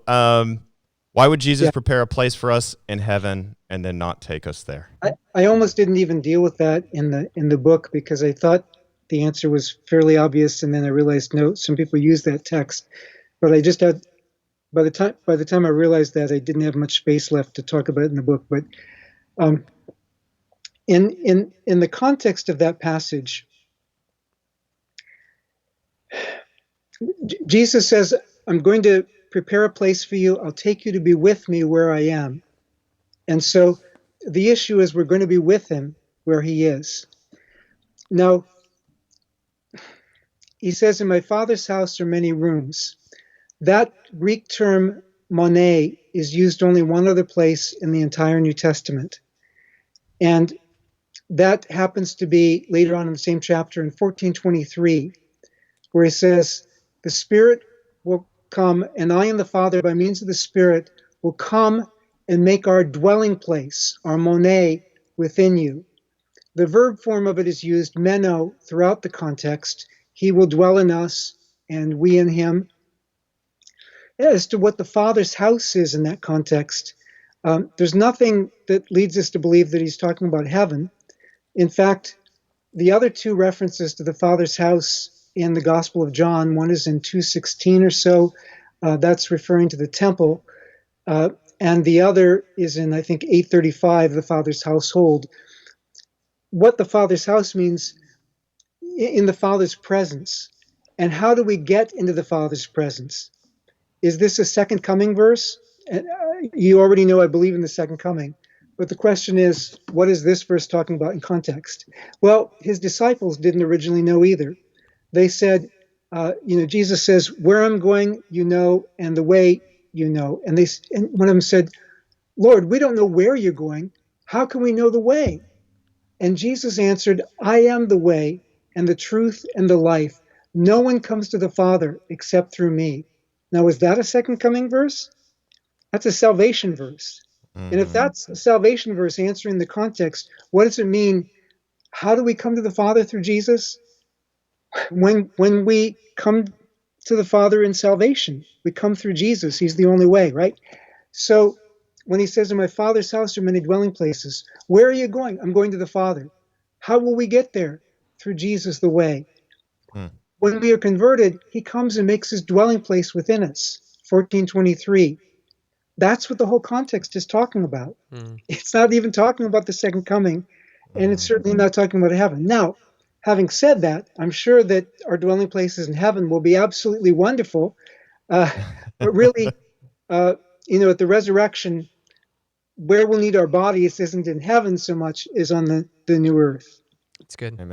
why would Jesus Yeah. prepare a place for us in heaven and then not take us there? I almost didn't even deal with that in the book because I thought the answer was fairly obvious, and then I realized no, some people use that text, but I just had by the time I realized that, I didn't have much space left to talk about it in the book. But in the context of that passage, Jesus says, "I'm going to prepare a place for you. I'll take you to be with me where I am." And so the issue is we're going to be with him where he is. Now, he says, "In my Father's house are many rooms." That Greek term monē is used only one other place in the entire New Testament. And that happens to be later on in the same chapter in 14:23, where he says, "The Spirit will come, and I and the Father, by means of the Spirit, will come and make our dwelling place, our monē, within you." The verb form of it is used, meno, throughout the context. He will dwell in us, and we in him. As to what the Father's house is in that context, there's nothing that leads us to believe that he's talking about heaven. In fact, the other two references to the Father's house in the Gospel of John, one is in 2:16 or so, that's referring to the temple, and the other is in, I think, 8:35, the Father's household. What the Father's house means, in the Father's presence. And how do we get into the Father's presence? Is this a second coming verse? And you already know I believe in the second coming. But the question is, what is this verse talking about in context? Well, his disciples didn't originally know either. They said, Jesus says, "Where I'm going, you know, and the way you know." And one of them said, "Lord, we don't know where you're going. How can we know the way?" And Jesus answered, "I am the way and the truth and the life. No one comes to the Father except through me." Now, is that a second coming verse? That's a salvation verse. And if that's a salvation verse answering the context, what does it mean? How do we come to the Father through Jesus? When we come to the Father in salvation, we come through Jesus. He's the only way, right? So when he says, "In my Father's house are many dwelling places," where are you going? I'm going to the Father. How will we get there? Through Jesus, the way. When we are converted, he comes and makes his dwelling place within us. 14:23. That's what the whole context is talking about. It's not even talking about the second coming, and it's certainly not talking about heaven. Now, having said that, I'm sure that our dwelling places in heaven will be absolutely wonderful. But really, at the resurrection, where we'll need our bodies isn't in heaven so much as on the new earth. It's good. Amen.